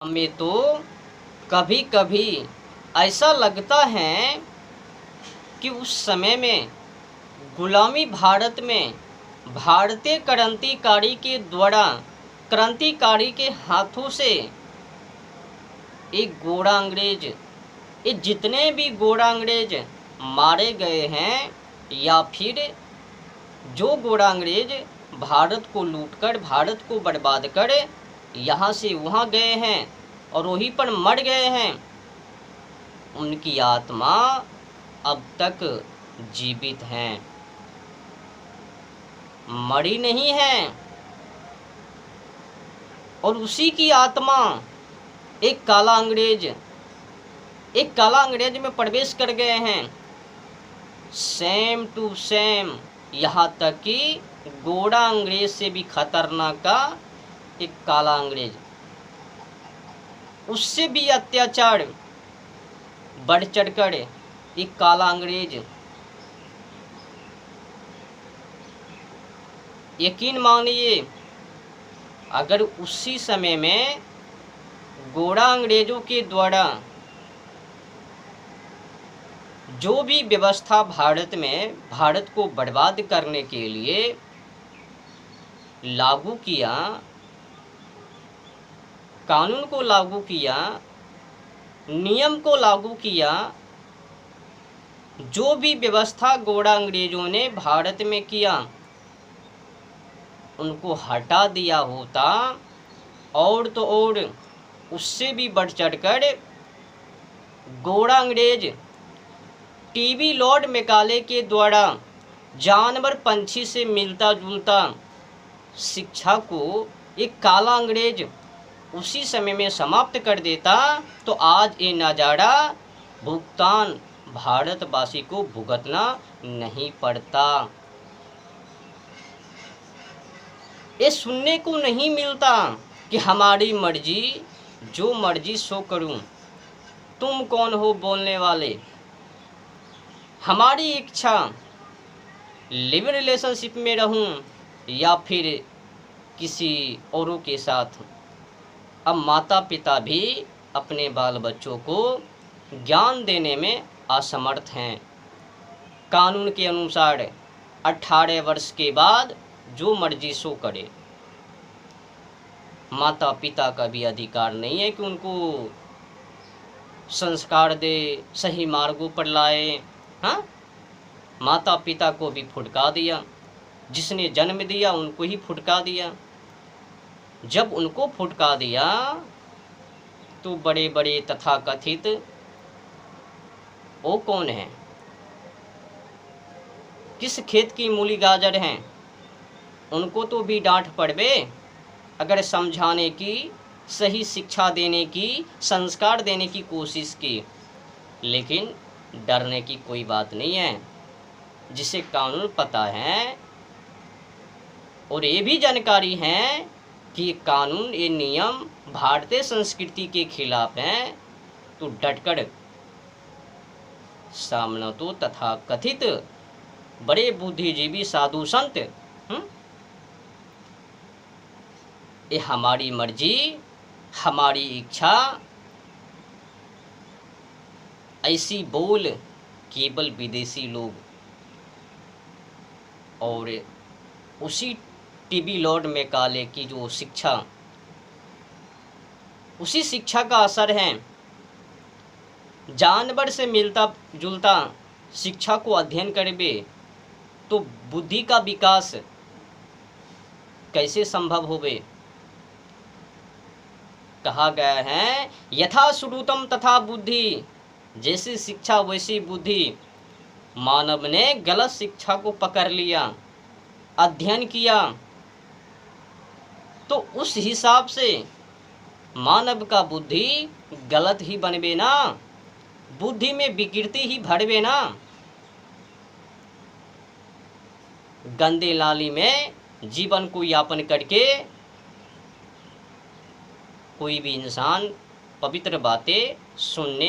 हमें तो कभी कभी ऐसा लगता है कि उस समय में गुलामी भारत में भारतीय क्रांतिकारी के द्वारा क्रांतिकारी के हाथों से एक गोरा अंग्रेज, ये जितने भी गोरा अंग्रेज मारे गए हैं या फिर जो गोरा अंग्रेज भारत को लूटकर भारत को बर्बाद कर यहाँ से वहाँ गए हैं और वहीं पर मर गए हैं, उनकी आत्मा अब तक जीवित हैं, मरी नहीं है। और उसी की आत्मा एक काला अंग्रेज में प्रवेश कर गए हैं, सेम टू सेम, यहाँ तक कि गोरा अंग्रेज से भी खतरनाक का एक काला अंग्रेज, उससे भी अत्याचार बढ़ चढ़कर एक काला अंग्रेज, यकीन मानिए अगर उसी समय में गोरा अंग्रेजों के द्वारा जो भी व्यवस्था भारत में भारत को बर्बाद करने के लिए लागू किया, कानून को लागू किया, नियम को लागू किया, जो भी व्यवस्था गोरा अंग्रेजों ने भारत में किया उनको हटा दिया होता, और तो और उससे भी बढ़ चढ़कर गोरा अंग्रेज टीबी लॉर्ड मैकाले के द्वारा जानवर पंछी से मिलता जुलता शिक्षा को एक काला अंग्रेज उसी समय में समाप्त कर देता, तो आज ये नज़ारा भुगतान भारतवासी को भुगतना नहीं पड़ता। ये सुनने को नहीं मिलता कि हमारी मर्जी, जो मर्जी सो करूं, तुम कौन हो बोलने वाले, हमारी इच्छा लिव रिलेशनशिप में रहूं या फिर किसी औरों के साथ। अब माता पिता भी अपने बाल बच्चों को ज्ञान देने में असमर्थ हैं। कानून के अनुसार 18 वर्ष के बाद जो मर्जी सो करे, माता पिता का भी अधिकार नहीं है कि उनको संस्कार दे, सही मार्गों पर लाए। हाँ, माता पिता को भी फुटका दिया, जिसने जन्म दिया उनको ही फुटका दिया। जब उनको फुटका दिया तो बड़े बड़े तथाकथित वो कौन हैं, किस खेत की मूली गाजर हैं, उनको तो भी डांट पड़े अगर समझाने की, सही शिक्षा देने की, संस्कार देने की कोशिश की। लेकिन डरने की कोई बात नहीं है, जिसे कानून पता है और ये भी जानकारी है कि ये कानून, ये नियम भारतीय संस्कृति के खिलाफ हैं, तो डटकर सामना तो तथाकथित बड़े बुद्धिजीवी साधु संत, ये हमारी मर्जी, हमारी इच्छा, ऐसी बोल केवल विदेशी लोग और उसी टीबी लॉर्ड मैकाले की जो शिक्षा, उसी शिक्षा का असर है। जानवर से मिलता जुलता शिक्षा को अध्ययन करबे तो बुद्धि का विकास कैसे संभव होवे। कहा गया है यथा श्रुतम तथा बुद्धि, जैसी शिक्षा वैसी बुद्धि। मानव ने गलत शिक्षा को पकड़ लिया, अध्ययन किया, तो उस हिसाब से मानव का बुद्धि गलत ही बनबे ना, बुद्धि में विकृति ही भरबे ना। गंदे नाली में जीवन को यापन करके कोई भी इंसान पवित्र बातें सुनने